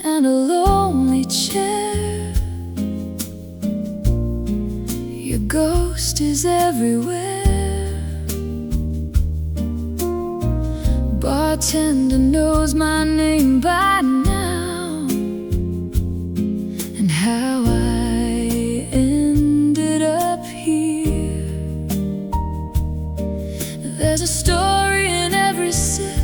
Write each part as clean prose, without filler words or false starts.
and a lonely chair. Your ghost is everywhere. Bartender knows my name by now, and how I ended up here. There's a story in every sip,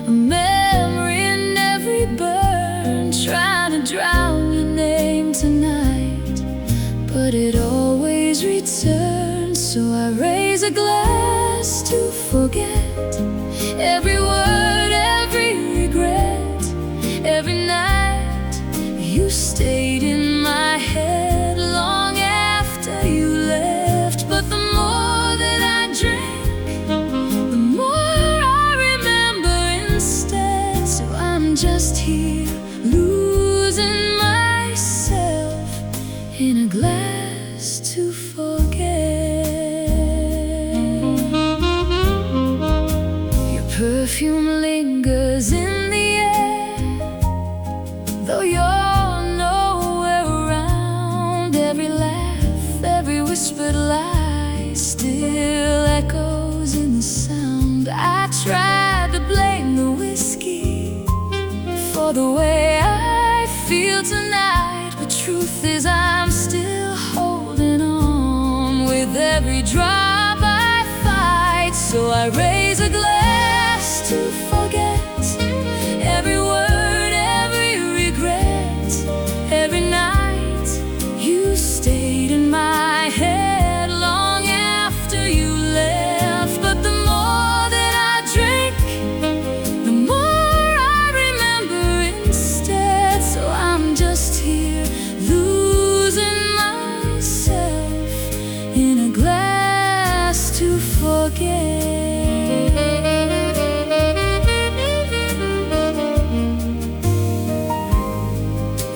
a memory in every burn, trying to drown your name tonight, but it always returns. So I raise a glass to forget every word, every regret, every night you stayed in my head long after you left. But the more that I drink, the more I remember instead. So I'm just here losing myself in a glass to forget. Your perfume lingers in the air, though you're nowhere around. Every laugh, every whispered lie still echoes in the sound. I tried to blame the whiskey for the way I feel tonight, but truth is I'm still holding on. With every drop I fight, so I raise a glass to forget every word, every regret, every night you stayed in my head long after you left. But the more that I drink, the more I remember instead. So I'm just here losing myself in a glass to forget.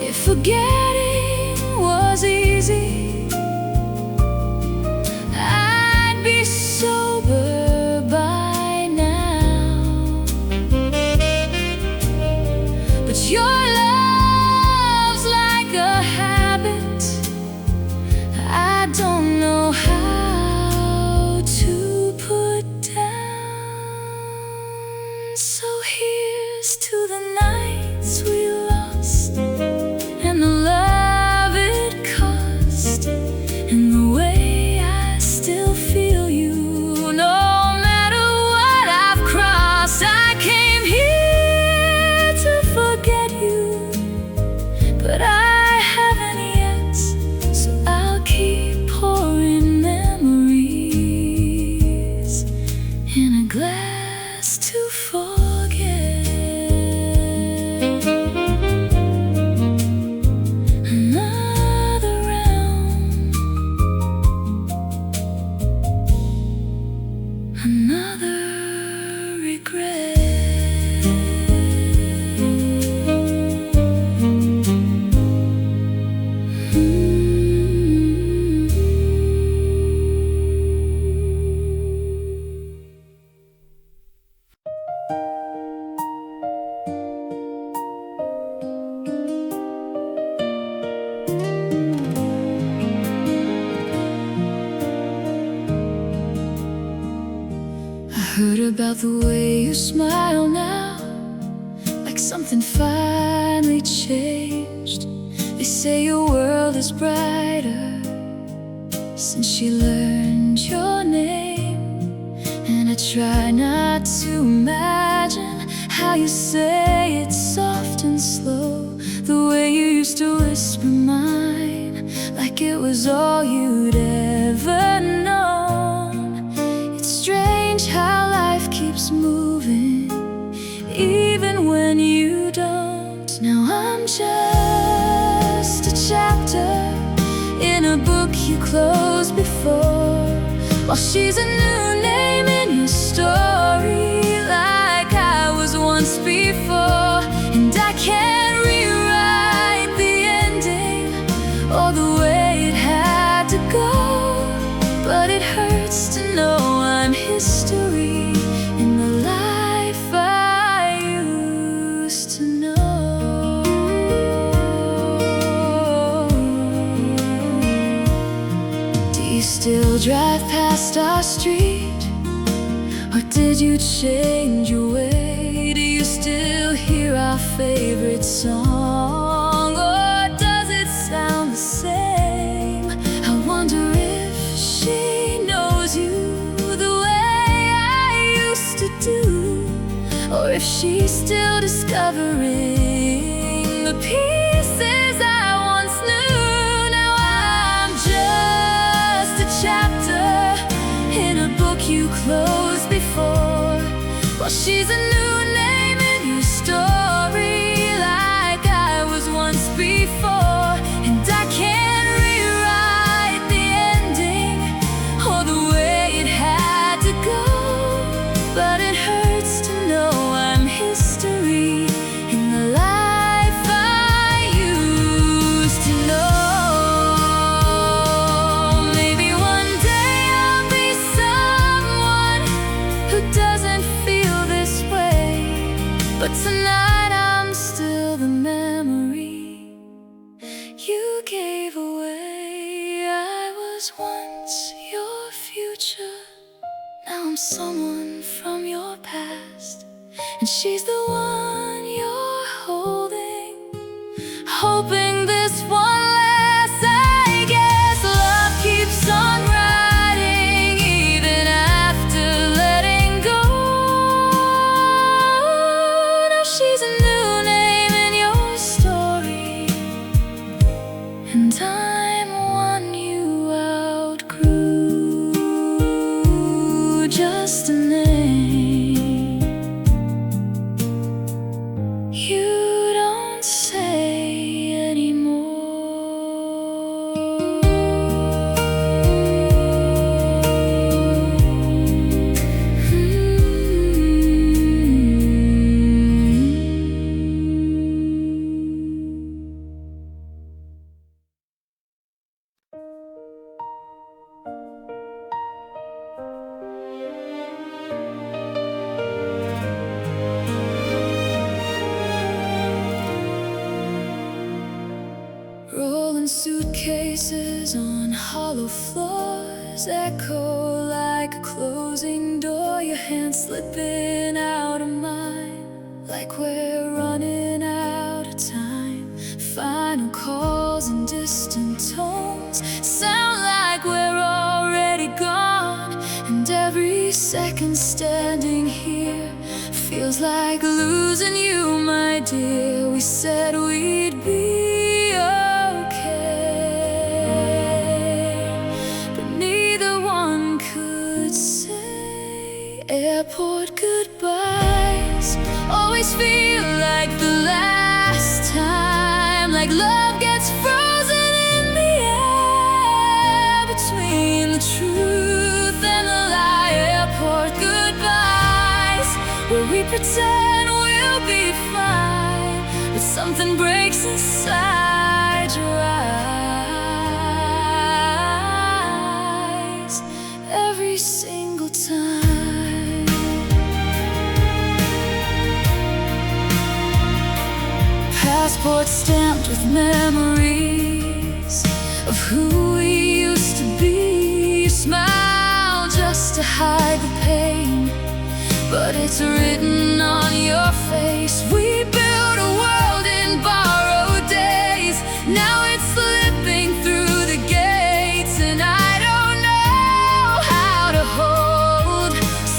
If forgetting was easy, I'd be sober by now. But your love's like a habit, I don't know how to put down. So here's to the nights we lost, and the love it cost, and the way I still feel you. No matter what I've crossed, I came here to forget you, but I haven't yet. So I'll keep pouring memories in a glass to forget. Another round, another regret. I heard about the way you smile now, like something finally changed. They say your world is brighter since you learned your name. And I try not to imagine how you say it soft and slow, the way you used to whisper mine, like it was all you'd ever known. It's strange how life keeps moving, even when you don't. Now I'm just a chapter in a book you closed before, while she's a new name in your story, like I was once before. And I can't rewrite the ending or the way it had to go, but it hurts to know I'm history in the life I used to know. still drive past our street? Or did you change your way? Do you still hear our favorite song? Or does it sound the same? I wonder if she knows you the way I used to do, or if she's still discovering the pieces I once knew. Now I'm just a chapter in a book you closed before. Well, she's a new name in your story, like I was once before. And I can't rewrite the ending or the way it had to go, but it hurts to know I'm history in the life I used to know. Maybe one day I'll be someone who doesn't feel this way, but tonight I'm still the memory you gave away. I was once your future, now I'm someone from your past, and she's the one you're holding, hoping this one lasts. I guess love keeps on riding even after letting go. Now she's a new name in your story, and I'm one you outgrew. Just a name you don't say anymore. Rolling suitcases on hollow floors, echo like a closing door. Your hand slipping out of mine, like we're running out of time. Final calls and distant tones sound like we're already gone, and every second standing here feels like losing you, my dear. We said we'd be okay, but neither one could say. Airport goodbyes always feel like the last time, like love gets frozen in the air between the truth and the lie. Airport goodbyes, where we pretend we'll be fine, but something breaks inside your eyes every single time. Passport stamped with memories of who we used to be. You smile just to hide the pain, but it's written on your face. We built a world in borrowed days, now it's slipping through the gates, and I don't know how to hold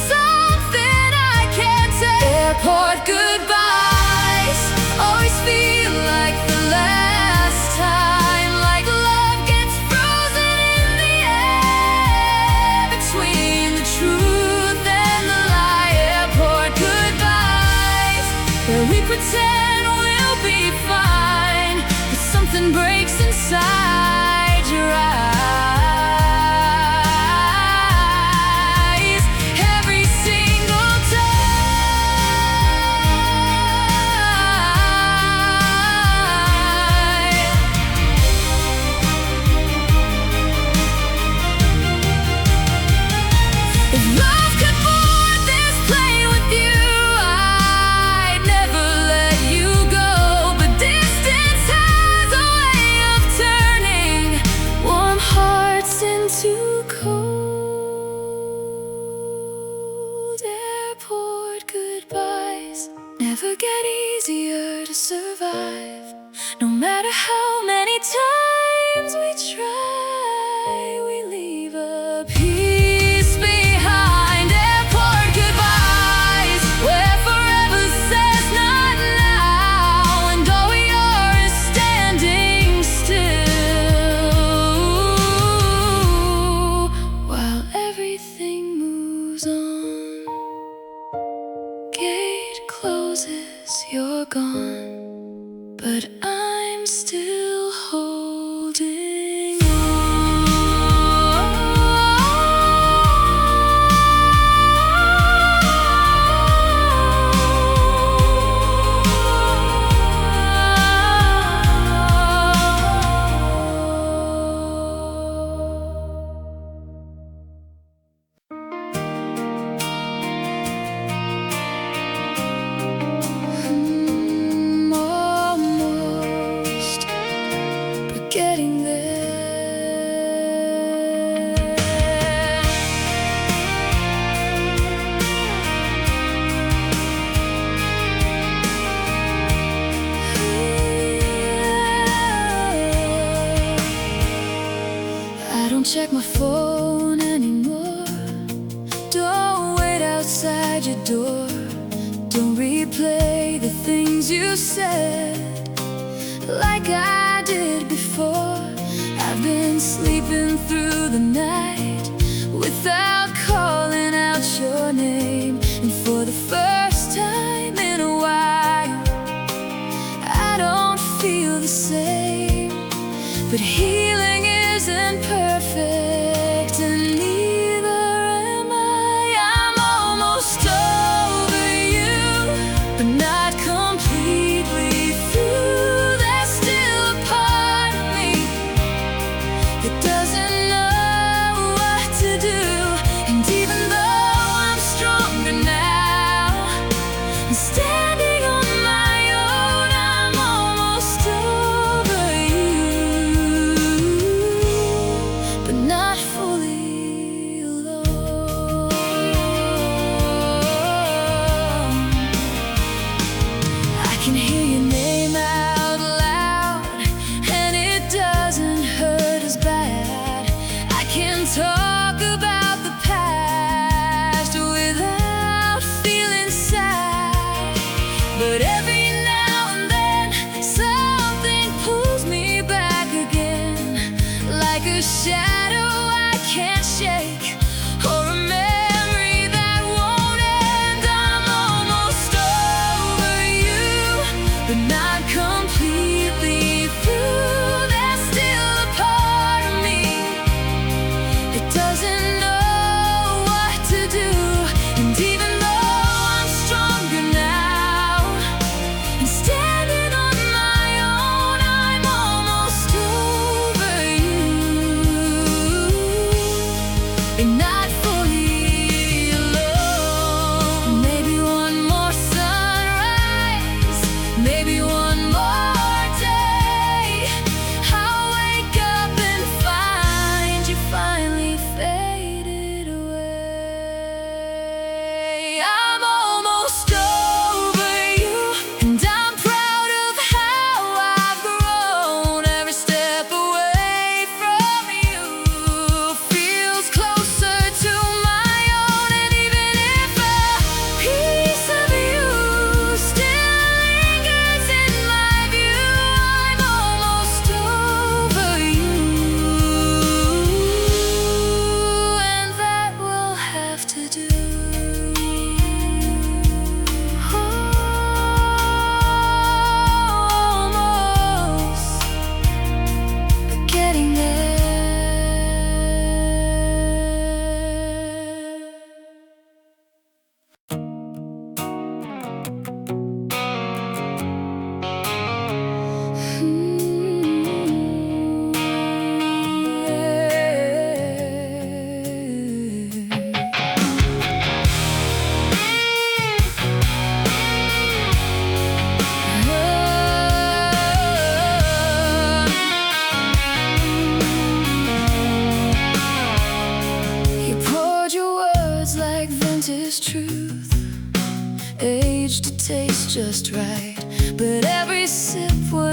something I can't take. Airport goodbyes always feel like the last time, like love gets frozen in the air between the truth and the lie. Airport goodbyes, where we pretend survive. No matter how many times we try, we leave a piece behind. Airport goodbyes, where forever says not now, and all we are is standing still while everything moves on. Gate closes, you're gone, but I'm still holding almost getting there. I don't check my phone anymore. Don't wait outside your door. Don't replay the things you said like I did before. I've been sleeping through the night without calling out your name, and for the first time in a while, I don't feel the same. But healing isn't perfect, and neither am I. I'm almost over you, but not completely through. There's still a part of me that doesn't know what to do. And even though I'm stronger now and standing on my own, I'm almost over you.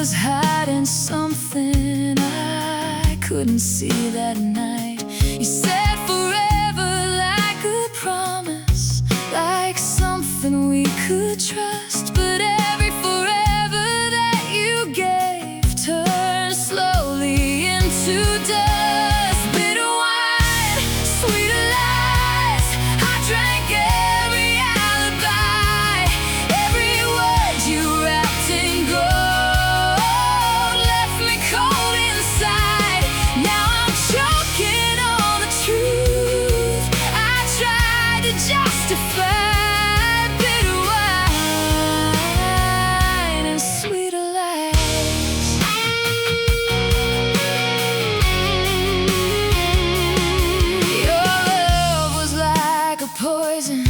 was hiding something I couldn't see that night. You said forever like a promise, like something we could trust. But every forever that you gave turned slowly into dust. Bitter wine, sweeter lies. I drank every alibi, every word you wrapped in gold left me cold inside. Now I'm choking on the truth I tried to justify. Bitter wine and sweeter lies. Your love was like a poison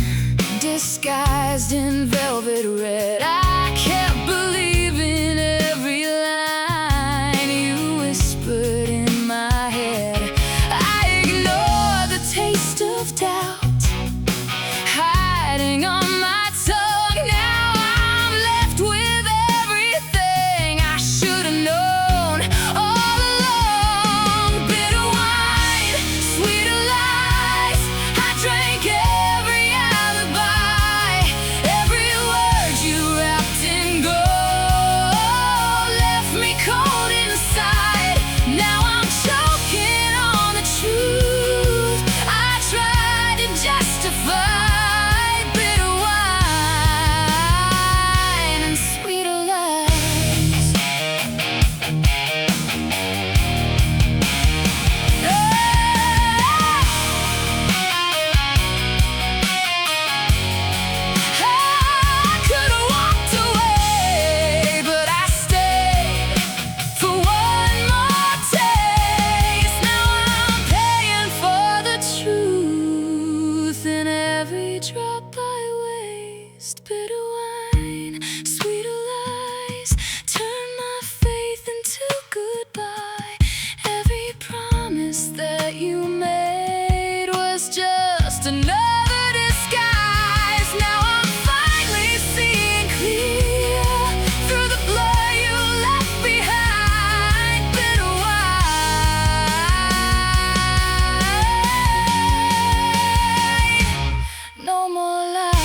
disguised in velvet red. I kept believing every line you whispered in my head. I ignored the taste of doubt hiding on my tongue. Now I'm left with everything I should have known all along. Bitter wine, sweeter lies. I drank every alibi, every word you wrapped in gold left me cold inside. Now I'm choking on the truth I tried to justify. Bitter wine and sweeter lies. I could have walked away, but I stayed for one more taste. Now I'm paying for the truth in every drop I waste. Bitter wine, sweeter lies. Turn my faith into goodbye. Every promise that you made was just another disguise. Now I'm finally seeing clear through the blur you left behind. Bitter wine, no more lies.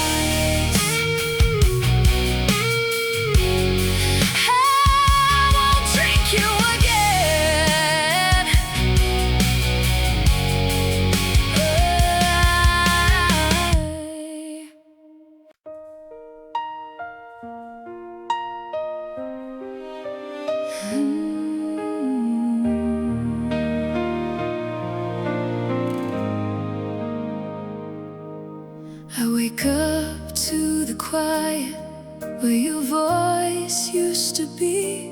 I won't drink you again. I wake up to the quiet where your voice used to be.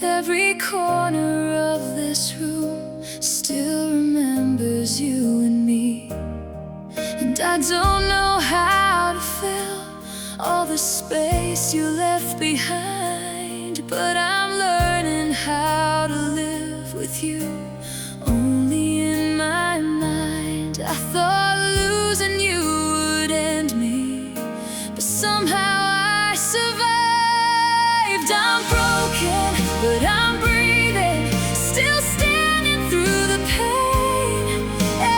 Every corner of this room still remembers you and me. And I don't know how to fill all the space you left behind, but I'm learning how to live with you only in my mind. I thought losing you would end me, but somehow I survived. I'm broken, but I'm breathing, still standing through the pain.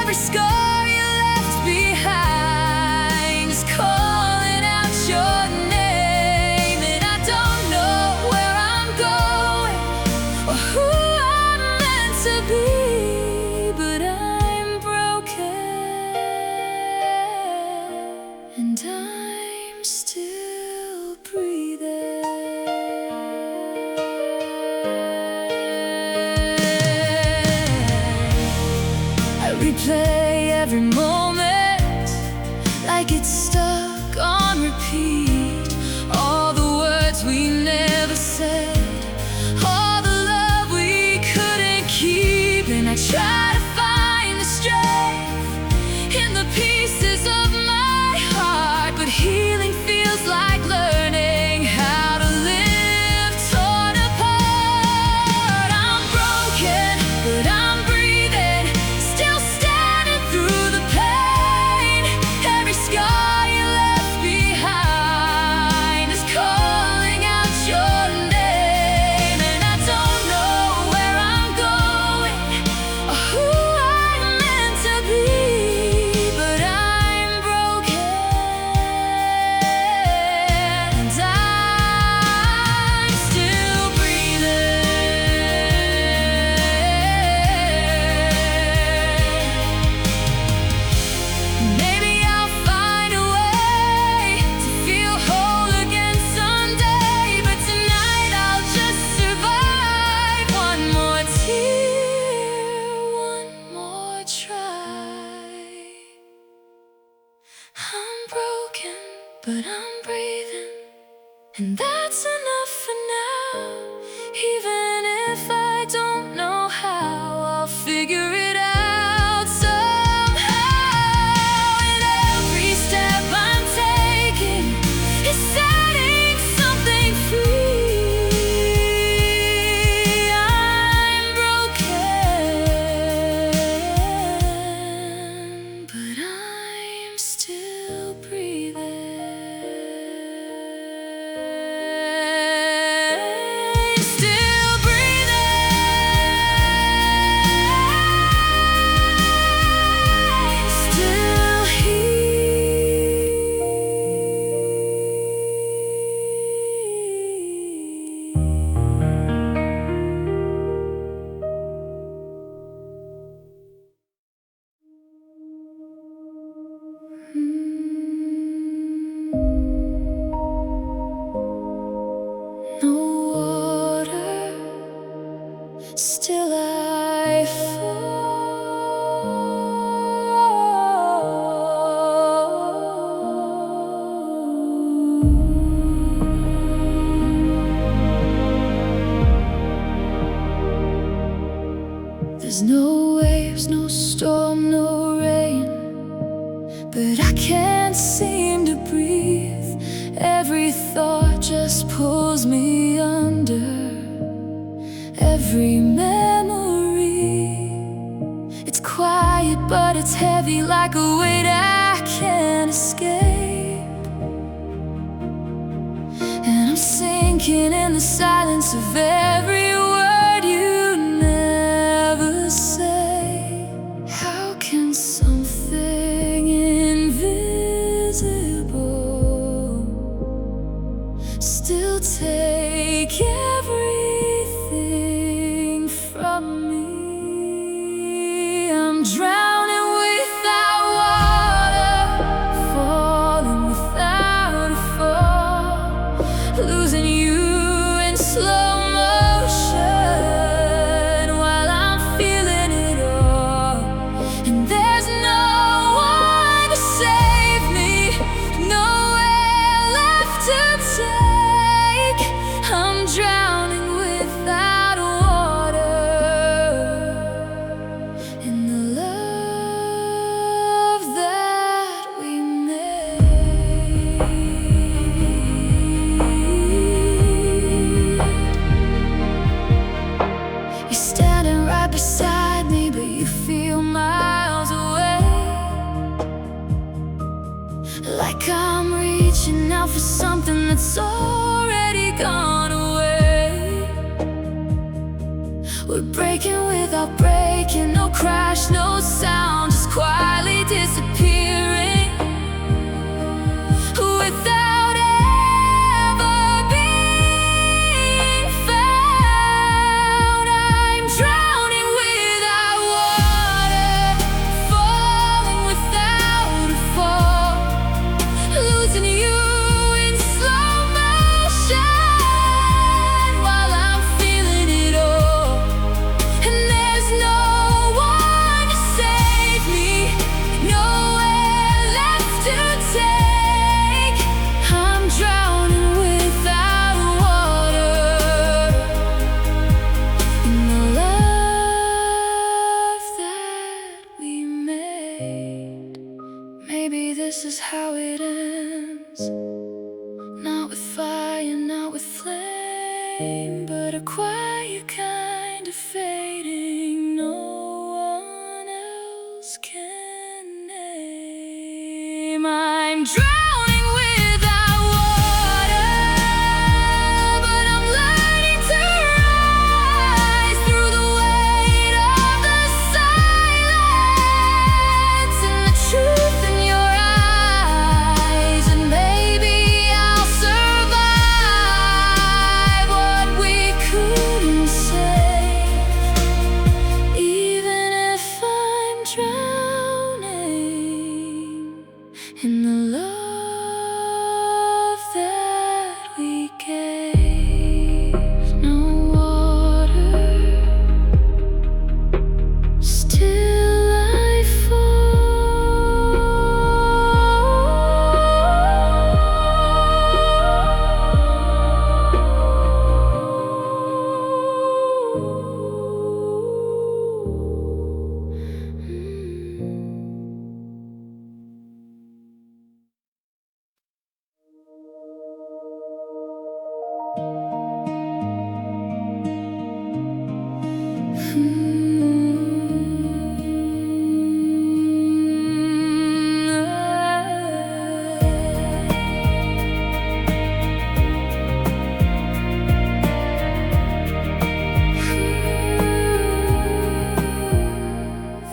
Every scar you left behind is calling out your name. And I don't know where I'm going or who I'm meant to be, but I'm broken and I'm still breathing. I replay every moment like it's stuck on repeat. All the words we never said, all the love we couldn't keep. And I try to find the strength in the pieces of my heart, but healing feels like learning how to live torn apart. I'm broken, but I'm breathing, still standing There's no waves, no storm, no rain, but I can't seem to breathe. Every thought just pulls me under. Every memory, it's quiet but it's heavy, like a weight I can't escape. And I'm sinking in the silence of every word you never say. How can something invisible still take everything from me? I'm drowning without water, falling without a fall, losing you in slow motion while I'm feeling it all. And there's no one to save me, nowhere left to take. I'm drowning without water in the love that we made. You're standing right beside me, but you feel miles away. Like I'm reaching out for something that's already gone away. We're breaking without breaking, no crash, no sound, just quietly disappearing without ever being found. I'm drowning without water, falling without a fall, losing you in slow motion while I'm feeling it all. And there's no one to save me, nowhere left to take. I'm drowning without water in the love that we made. Maybe this is how it ends, not with fire, not with flame, but a quiet kind of fading no one else can name. I'm drowning without water, but I'm learning to rise through the weight of the silence and the truth in your eyes. And maybe I'll survive what we couldn't say, even if I'm drowning in the love that we gave. No water, still I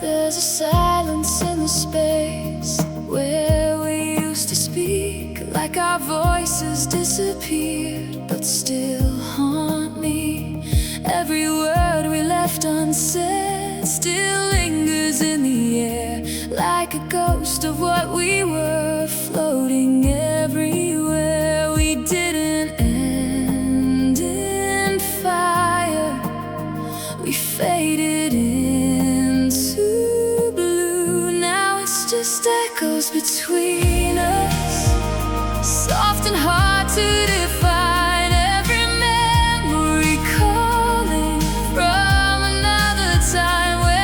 There's a silence in the space where we used to speak, like our voices disappeared, but still haunt me. Every word we left unsaid still lingers in the air, like a ghost of what we were, floating everywhere. We didn't end in fire, we faded into blue. Now it's just echoes between us, soft and hard to define. Every memory calling from another time where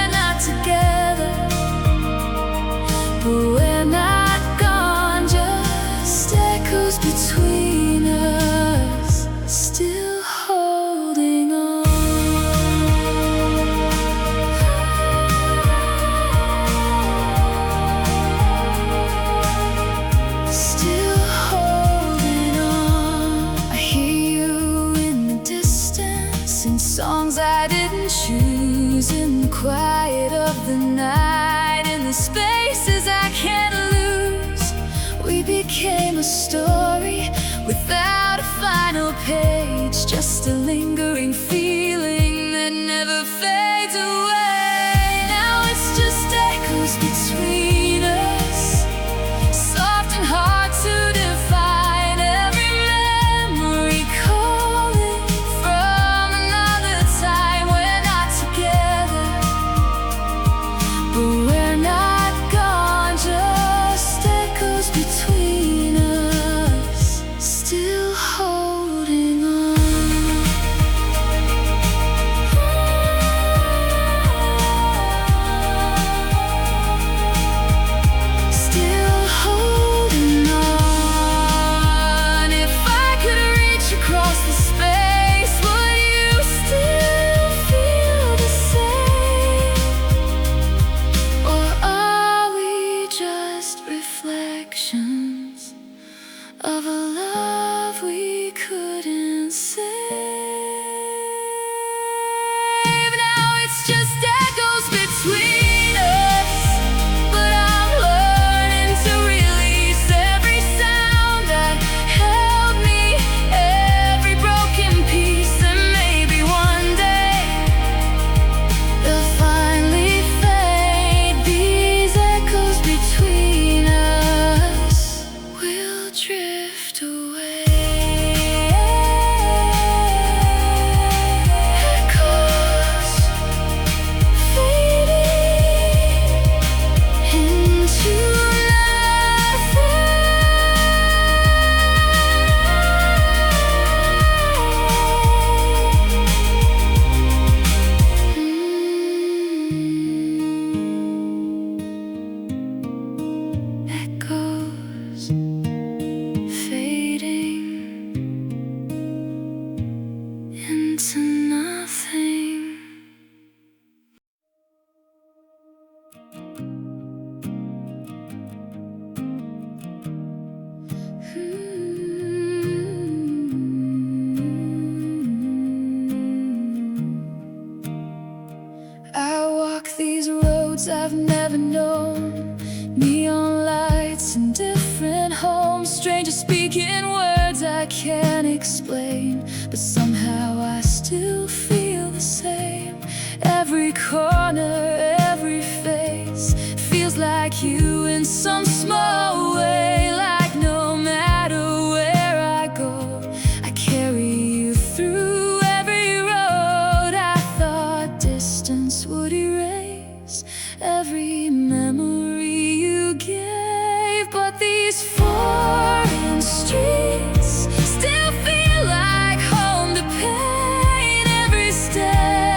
songs I didn't choose, in the quiet of the night, in the spaces I can't lose. We became a story without a final page, just a lingering feeling that never fades away. Now it's just echoes between us, soft and hard to define, every memory calling from another time. We're not together, but we're not gone, just echoes between us, still holding on. Still holding on. If I could reach across the space, would you still feel the same? Or are we just reflections of a love we couldn't save? Now it's just echoes between us, but I'm learning to release every sound that held me, every broken piece. And maybe one day they'll finally fade. These echoes between us will drift away. Echoes fading into nothing. Echoes fading into nothing. I walk these roads I've never known, neon lights in different homes, strangers speaking words I can't explain, but somehow I still feel the same. Every corner, every face feels like you in some small way, like no matter where I go, I carry you through every road. I thought distance would erase every memory you gave, but these foreign streets still feel like home to pain. Every step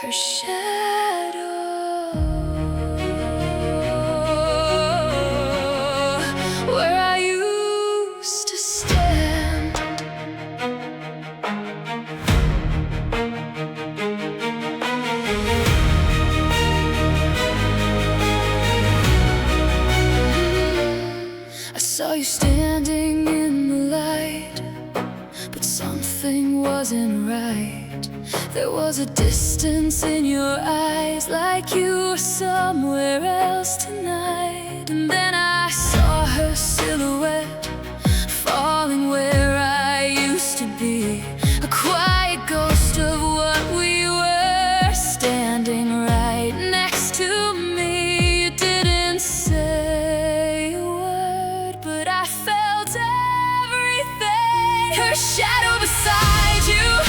her shadow where I used to stand. I saw you standing in the light, but something wasn't right. There was a distance in your eyes, like you were somewhere else tonight. And then I saw her silhouette falling where I used to be, a quiet ghost of what we were, standing right next to me. You didn't say a word, but I felt everything. Her shadow beside you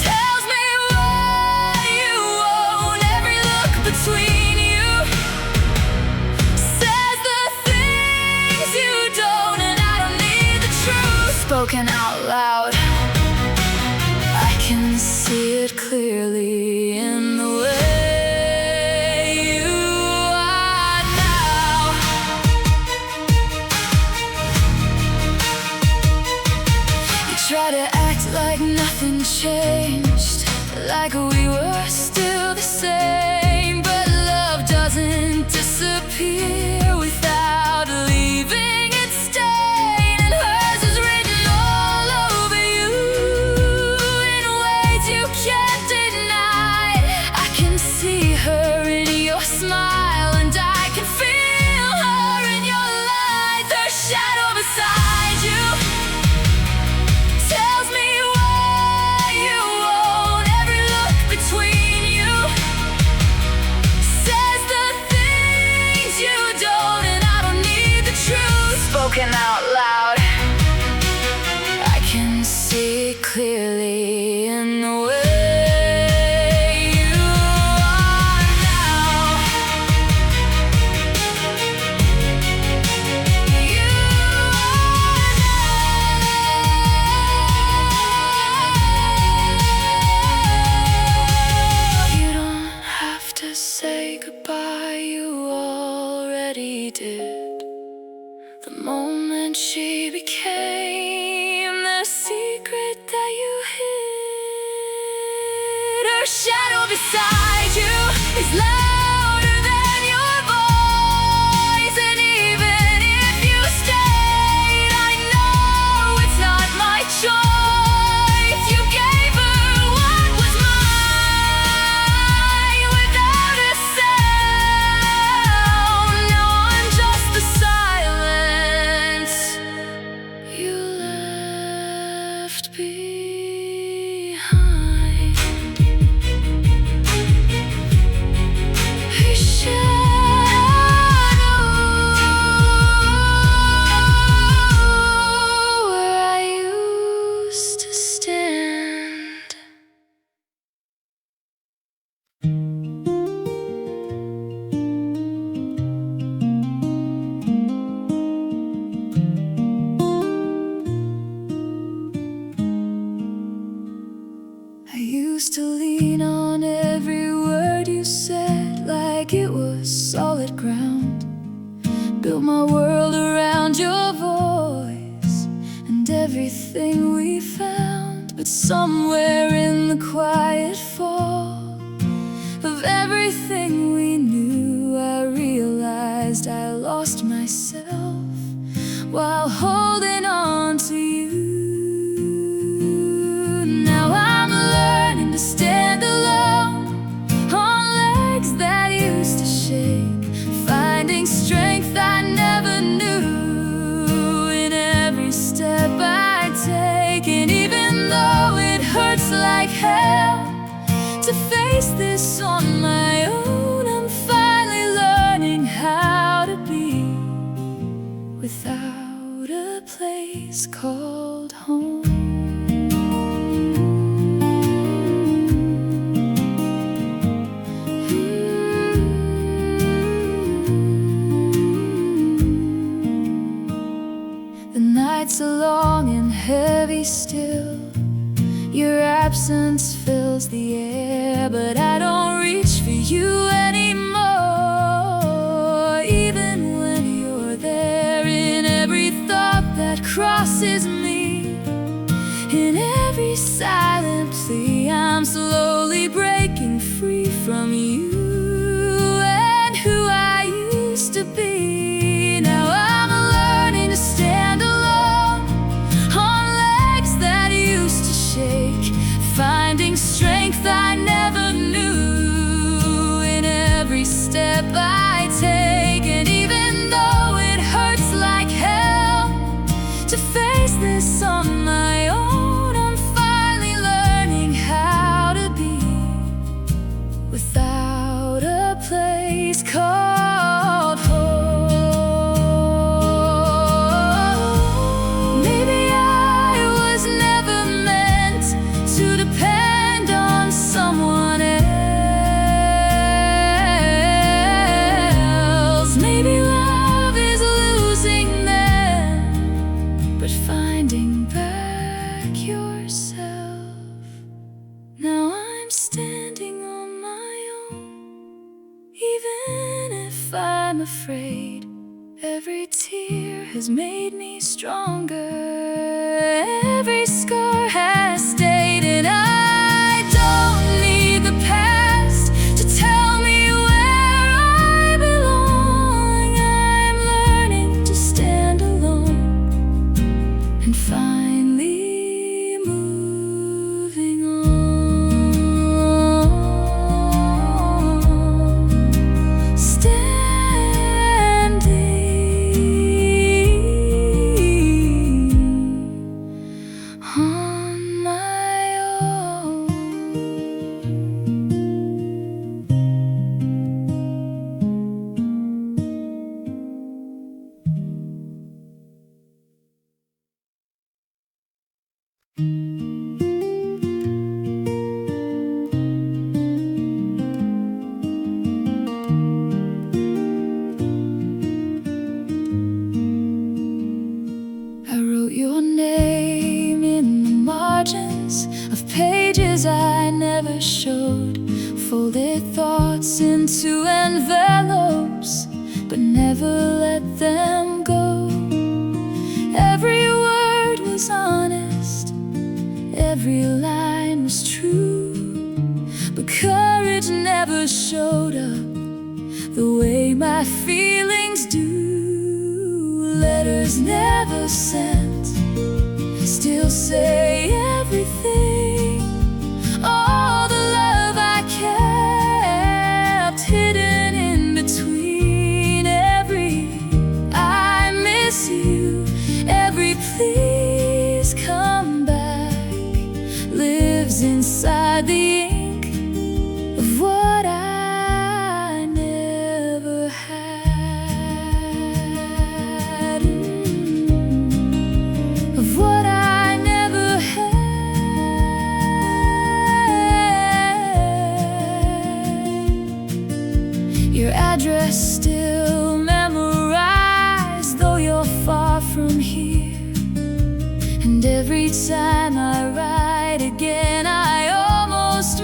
tells me what you own. Every look between you says the things you don't, and I don't need the truth spoken out loud. I can see it clearly in the way you are now. You try to act like nothing changed, like we were still the same. But love doesn't disappear without leaving its stain, and hers is written all over you in ways you can't deny. I can see her in your smile, and I can feel her in your light. Her shadow beside you tells me what you own. Every look between you says the things you don't, and I don't need the truth spoken out loud. I can see it clearly in the way you are now. You are now. You don't have to say goodbye, you already did. The moment she became the secret that you hid. Her shadow beside you is louder than your voice, and even if you stayed, I know it's not my choice. You gave her what was mine without a sound. Now I'm just the silence you left behind. Her shadow where I used to stand. I used to lean on every word you said like it was solid ground. Built my world around your voice and everything we found. But somewhere in the quiet fall of everything we knew, I realized I lost myself while holding on to you. Now I'm learning to stand alone on legs that used to shake, finding strength I never knew in every step I take. And even though it hurts like hell to face this on my own, I'm finally learning how to be without a place called home. The nights are long and heavy still. Your absence fills the air, but I don't reach for you anymore. Even when you're there, in every thought that crosses me, in every silent plea, I'm slowly breaking free from you and who I used to be. Now I'm learning to stand alone on legs that used to shake, finding strength I never knew in every step I take. And even though it hurts like hell to face this on my own, I'm finally learning how to be without a place called home. Maybe I was never meant to depend on someone else. Maybe love is losing them, but finding back yourself. Now I'm standing on my own, even if I'm afraid. Every tear has made me stronger, every scar has stayed, and I don't need the past to tell me where I belong. I'm learning to stand alone and finally moving on. Standing on my own. I wrote your name in the margins of pages I never showed, folded thoughts into envelopes, but never let them go. Every word was honest, every line was true, but courage never showed up the way my feelings do. Letters never sent still say everything. All the love I kept hidden in between. Every I miss you, every please come back, lives inside the ink of what I never had, of what I never had. Your address still memorized, though you're far from here. And every time I write again, I almost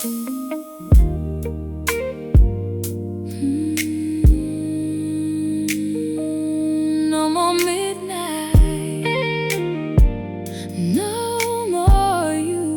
No more midnight, no more you.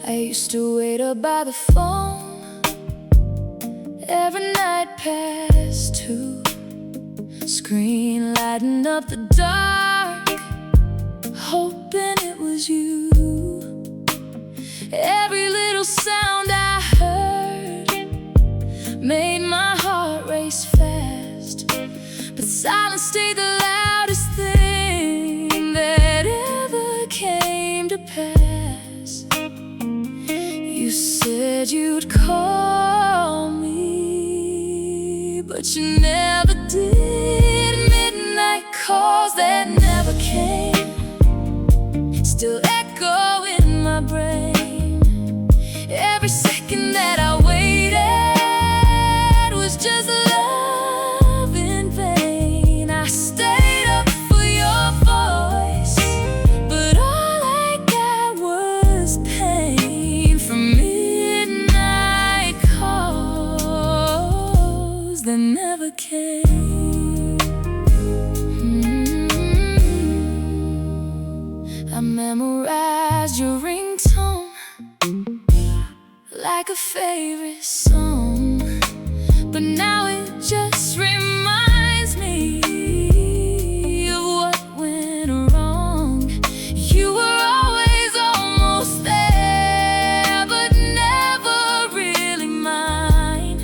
I used to wait up by the phone every night past 2, screen lighting up the dark, hoping it was you. Every little sound I heard made my heart race fast, but silence stayed the loudest thing that ever came to pass. You said you'd call me, but you never did. Midnight calls that never came still echo in my brain. Every second that I waited was just love in vain. I stayed up for your voice, but all I got was pain from midnight calls that never came. I memorized your ringtone like a favorite song, but now it just reminds me of what went wrong. You were always almost there, but never really mine,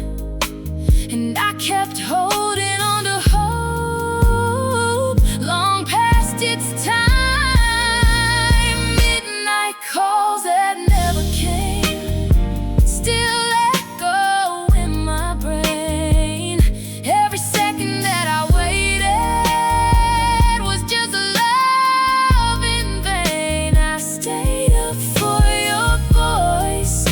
and I kept holding on to hope long past its time. Midnight calls that never came still echo in my brain. Every second that I waited was just love in vain. I stayed up for your voice,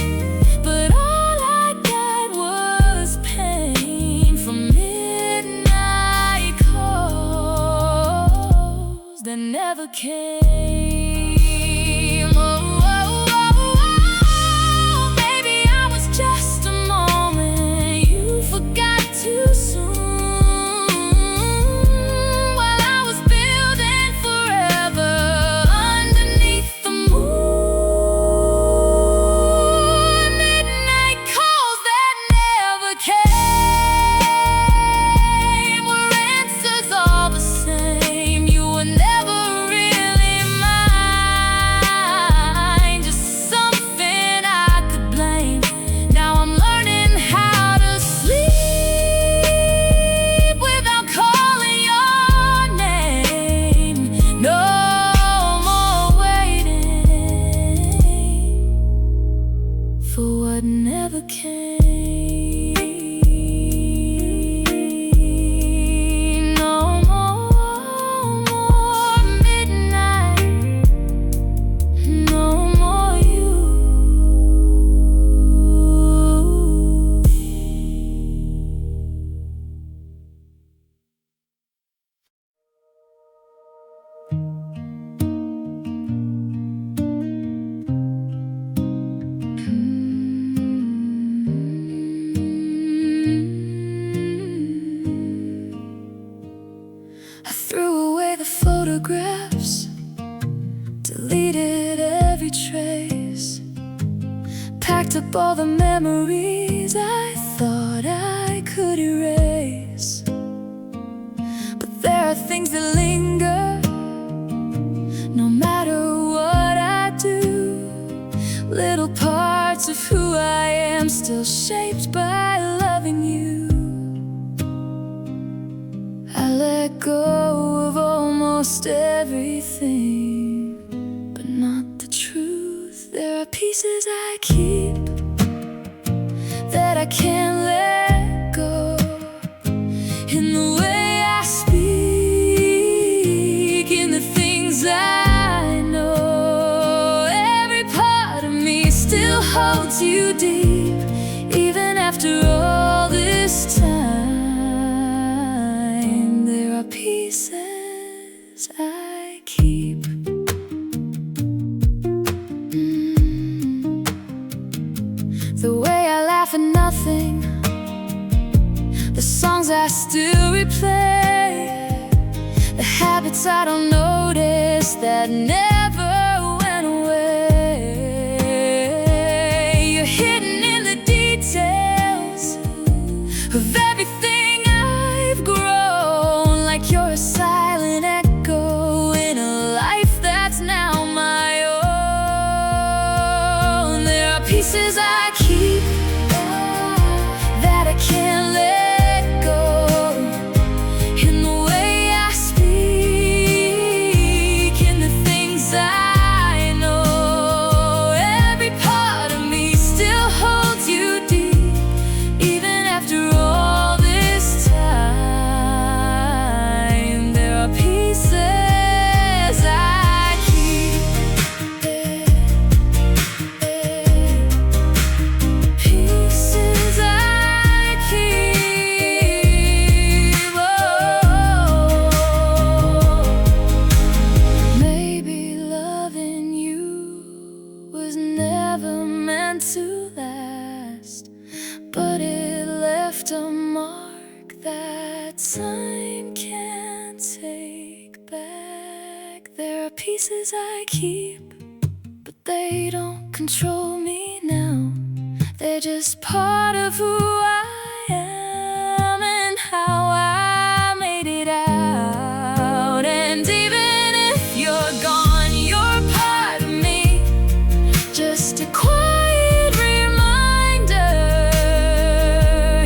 but all I got was pain from midnight calls that never came. Maybe I was just a moment you forgot too soon, while I was building forever underneath the moon. Midnight calls that never came were answers all the same. You were never really mine, just something I could blame. Now I'm learning how to sleep without calling your name. No more waiting for what never came. No more midnight, no more you. I threw away the photographs, deleted every trace, packed up all the memories I thought I could erase. But there are things that linger, no matter what I do. Little parts of who I am still shaped by loving you. I let go of almost everything, but not the truth. There are pieces I keep that I can't let go. In the way I speak, in the things I know, every part of me still still replay the habits I don't notice that never went away. You're hidden in the details of everything I've grown, like you're a silent echo in a life that's now my own. There are pieces I keep that I can't let go, in the way I speak, in the things I know. Every part of me still holds you deep, even after all this time. There are pieces I keep, pieces I keep. Oh, maybe loving you was never meant to last, but it left a mark that time can't take back. There are pieces I keep, but they don't control me now. They're just part of who I am and how I made it out. And even if you're gone, you're part of me, just a quiet reminder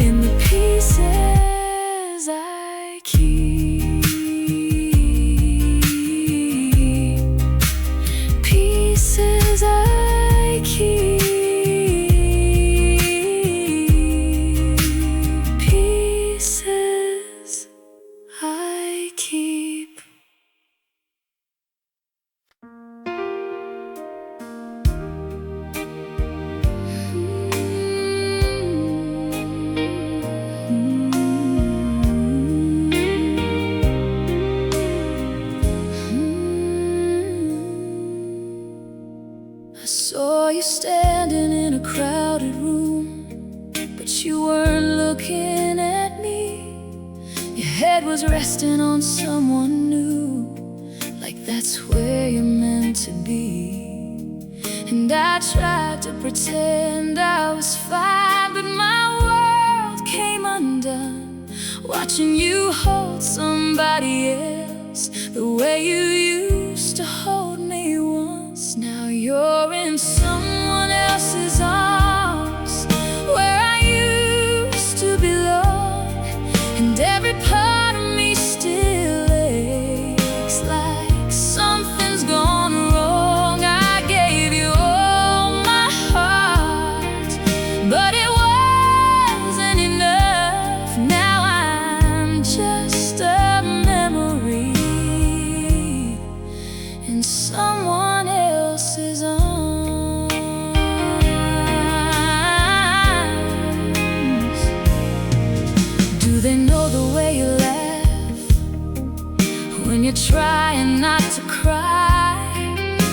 in the pieces I keep. Pieces I keep. Pieces I keep. I saw you standing in a crowded room, but you weren't looking at me. Your head was resting on someone new, like that's where you're meant to be. And I tried to pretend I was fine, but my world came undone, watching you hold somebody else the way you used to hold me once. Now you're in someone else's arms, where I used to belong, and every part of me still aches like something's gone wrong. I gave you all my heart, but it wasn't enough. Now I'm just a memory in someone else's arms. Do they know the way you laugh when you're trying not to cry?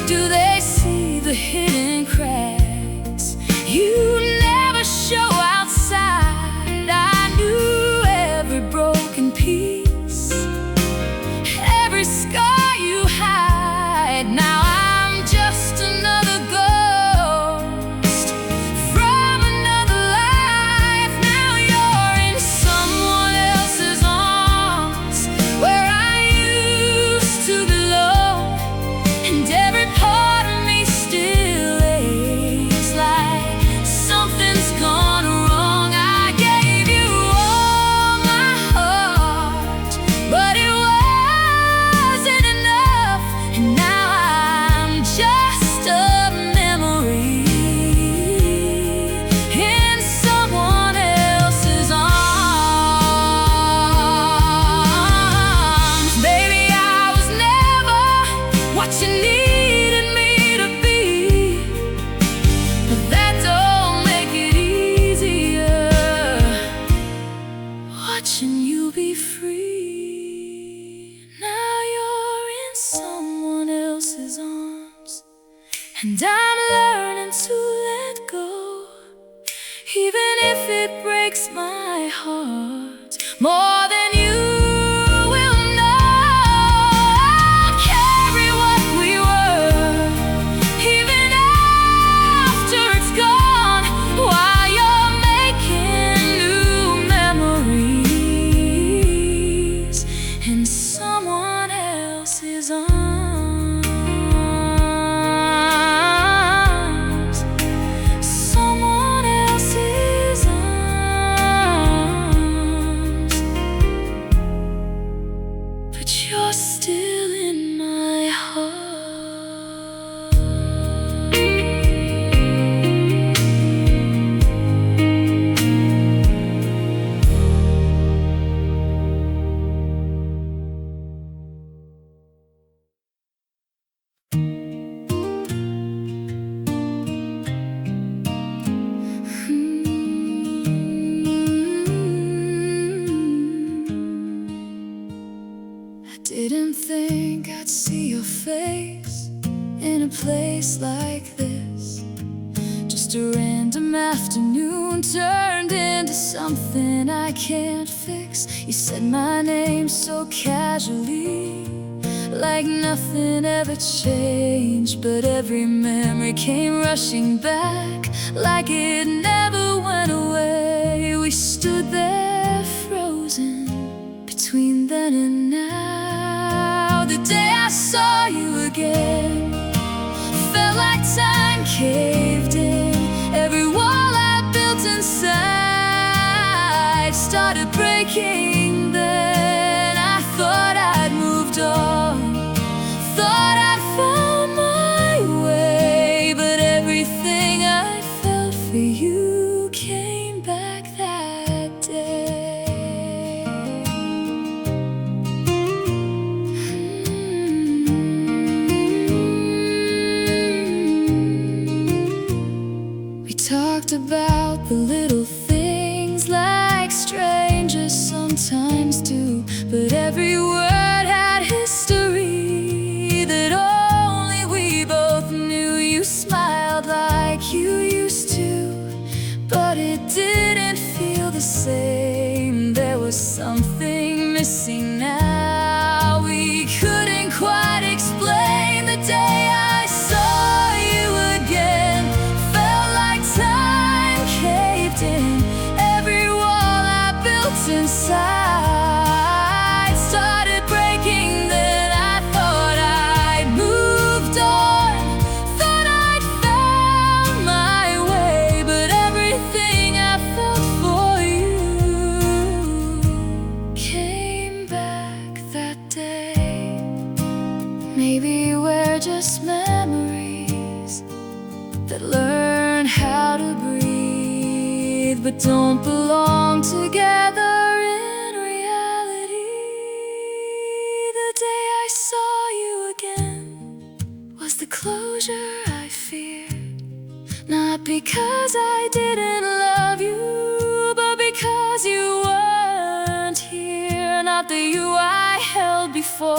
Do they see the hidden cracks you never show outside? I knew every broken piece, every scar you hide. Now I'm just another ghost from another life. Now you're in someone else's arms, where I used to belong, and every part of me still aches like something's gone wrong. I gave you all my heart, but it wasn't enough. And now I'm just a memory in someone else's arms. Baby, I was never what you needed me to be, but that don't make it easier, watching you be free. Now you're in someone else's arms, and I'm learning to let go, even if it breaks my heart more than you Didn't think I'd see your face in a place like this. Just a random afternoon turned into something I can't fix. You said my name so casually, like nothing ever changed. But every memory came rushing back, like it never went away. We stood there frozen between then and now. The day I saw you again felt like time caved in. Every wall I built inside started breaking. Then I thought I'd moved on, thought I'd found my way. But everything I felt for you came back that day. We talked about the little things like strangers sometimes do, but every word had history that only we both knew. You smiled like you used to, but it didn't feel the same. There was something missing now. We couldn't quite explain. The day I saw you again felt like time caved in. Every wall I built inside started breaking. Then I thought I'd moved on, thought I'd found my way. But everything I felt for you came back that day. Maybe we're just memories that learn how to breathe, but don't belong together in reality. The day I saw you again was the closure I feared, not because I didn't love you, but because you weren't here. Not the you I held before,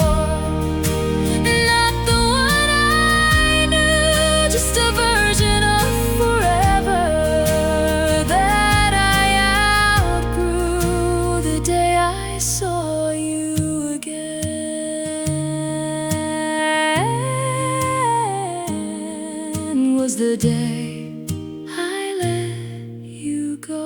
not the one I knew, just a version of forever that I outgrew. The day I saw you again was the day I let you go.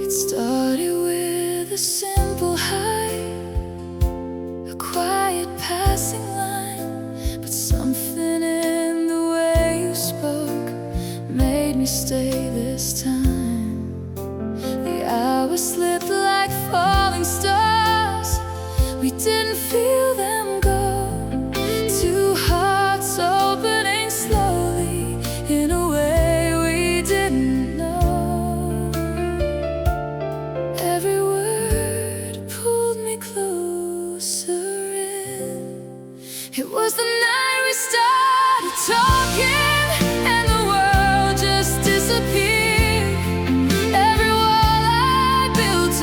It started with a simple hi, a quiet passing line, but something in the way you spoke made me stay this time. The hours slipped like falling stars, we didn't feel them go. Two hearts opening slowly in a way we didn't know. Every word pulled me closer in. It was the night we started talking, and the world just disappeared. Every wall I built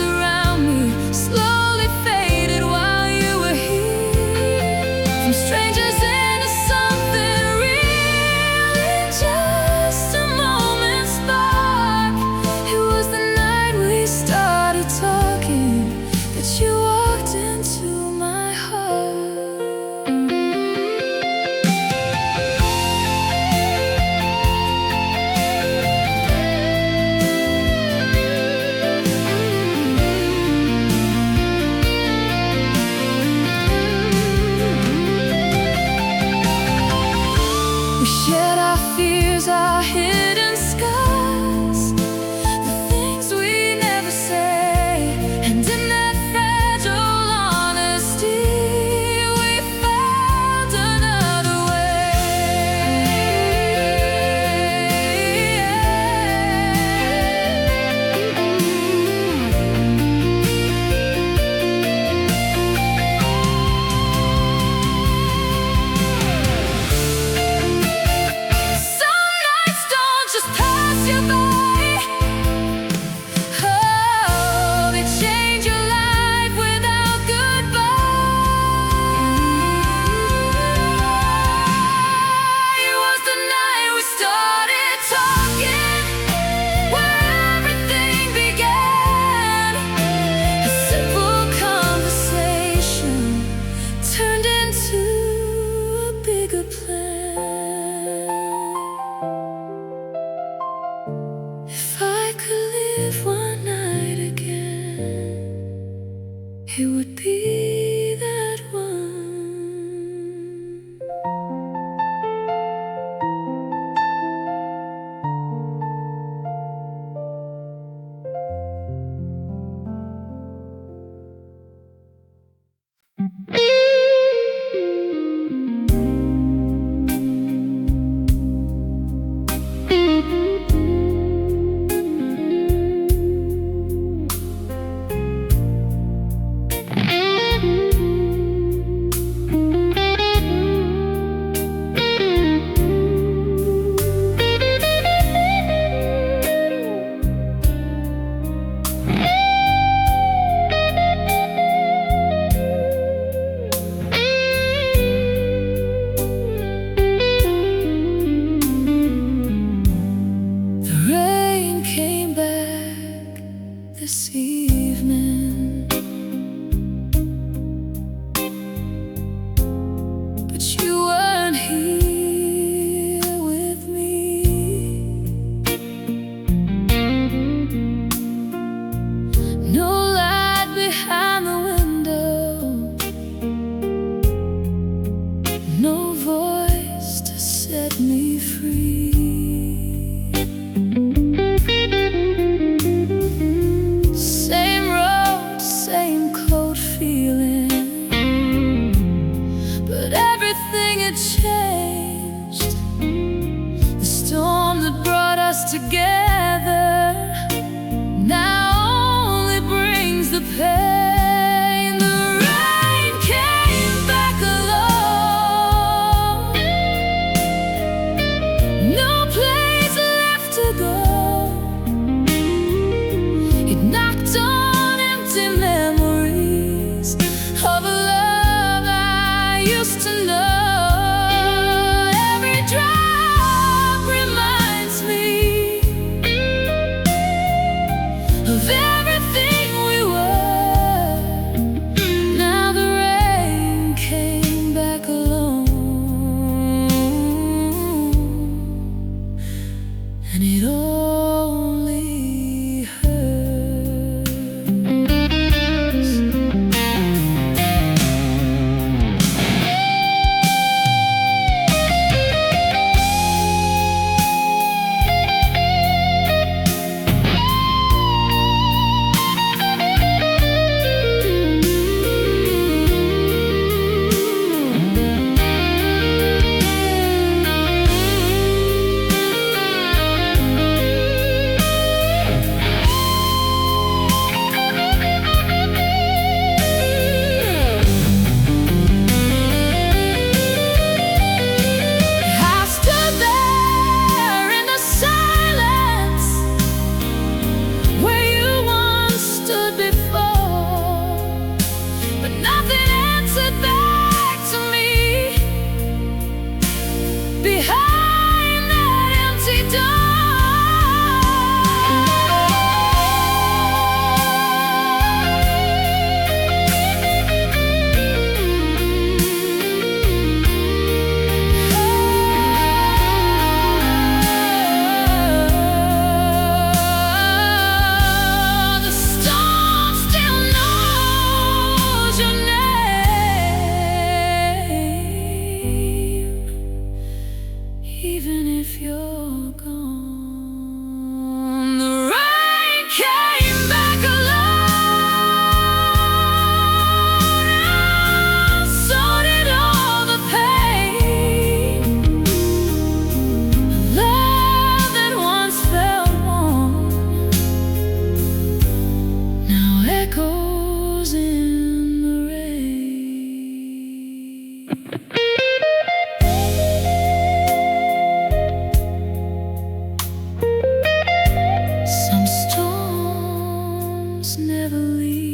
this evening, but you weren't here with me. No light behind the window, no voice to set me free. Changed. The storm that brought us together now only brings the pain. The rain came back alone, no place left to go. It knocked on empty memories of a love I used to know. Of everything we were, now the rain came back alone, and it only hurts. Behind that empty the storm still knows your name, even if you're gone. The rain came back alone, and so did all the pain. A love that once felt warm now echoes in the rain. Some storms never leave.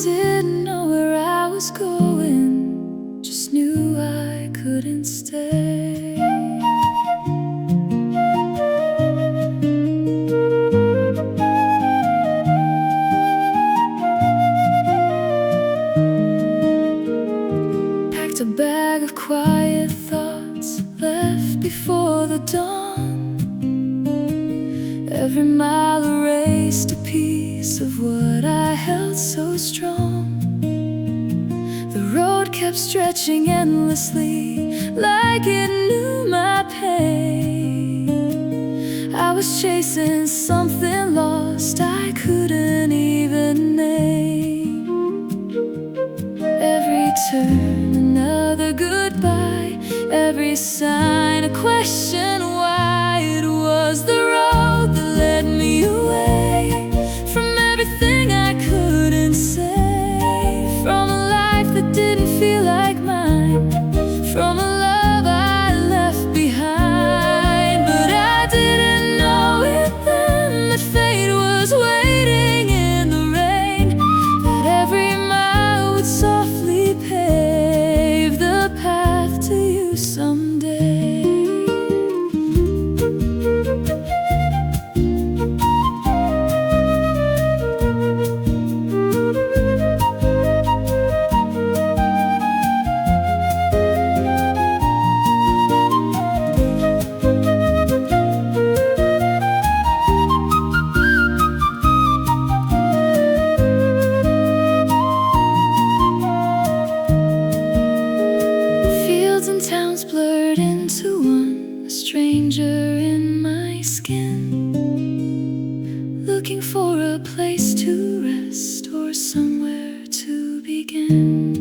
Didn't know where I was going, just knew I couldn't stay. Packed a bag of quiet thoughts, left before the dawn. Every mile erased a piece of what I held so strong. The road kept stretching endlessly, like it knew my pain. I was chasing something lost I couldn't even name. Every turn another another goodbye. Every sign a question why. It was the road that led me away from everything I couldn't say, from a life that didn't feel like mine, from a love I left behind. But I didn't know it then, that fate was waiting in the rain, that every mile would softly pave the path to you someday. Fields and towns blurred into one, a stranger in my skin, looking for a place to rest or somewhere to begin.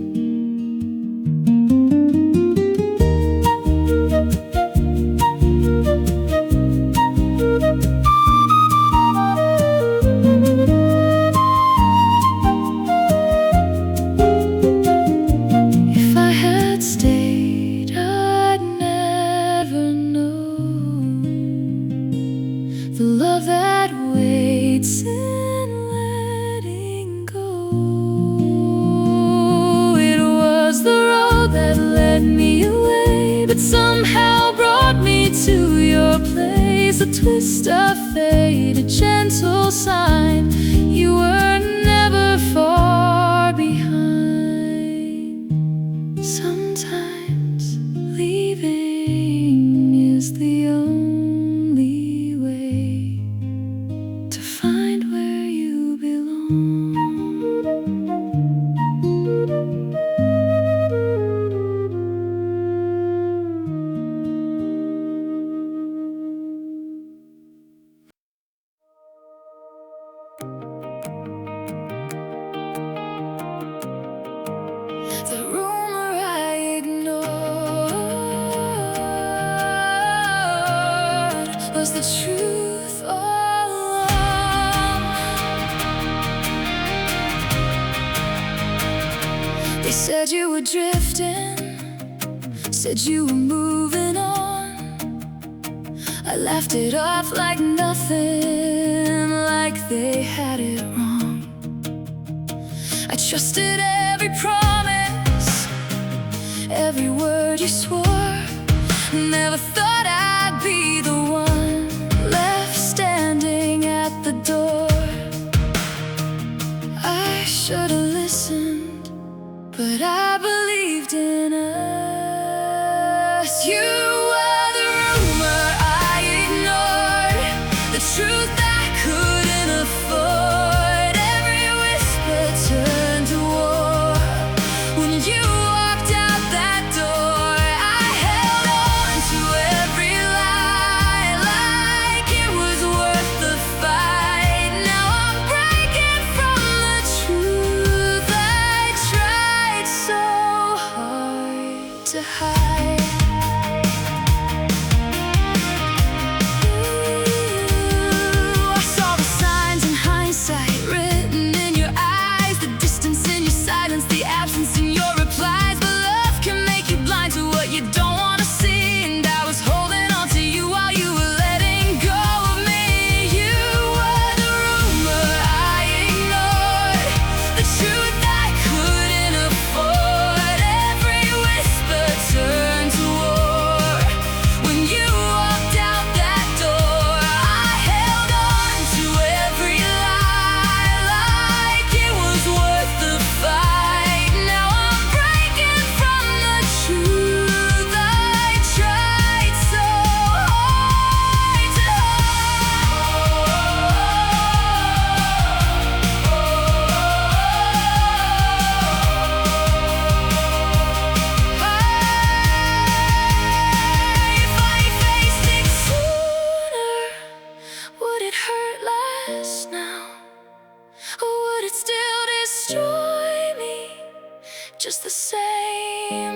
If I had stayed, I'd never know the love that waits in letting go. It was the road that led me away, but somehow brought me to your place. A twist of fate, a gentle sign, you were never far behind. Sometimes leaving is the only way to find where you belong. The rumor I ignored was the truth all along. They said you were drifting, said you were moving on. I laughed it off like nothing, like they had it wrong. I trusted every promise, every word you swore. Never thought I'd be the one left standing at the door. I should've listened, but I believed in us. You were the rumor I ignored, the truth I couldn't afford. Every whisper turned to war. When you walked out that door, I held on to every lie, like it was worth the fight. Now I'm breaking from the truth I tried so hard to hide. I saw the signs in hindsight, written in your eyes, the distance in your silence, the absence in your replies. But love can make you blind to what you don't want to see, and I was holding on to you while you were letting go of me. You were the rumor I ignored, the truth I couldn't afford. Every whisper turned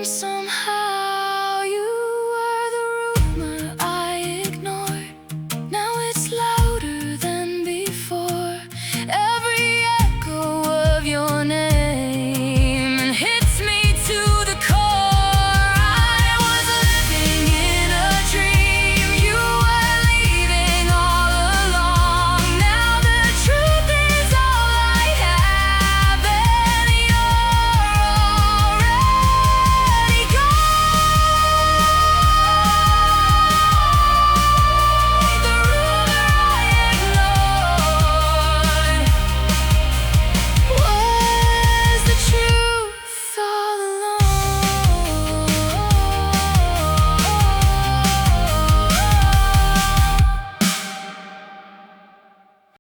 somehow.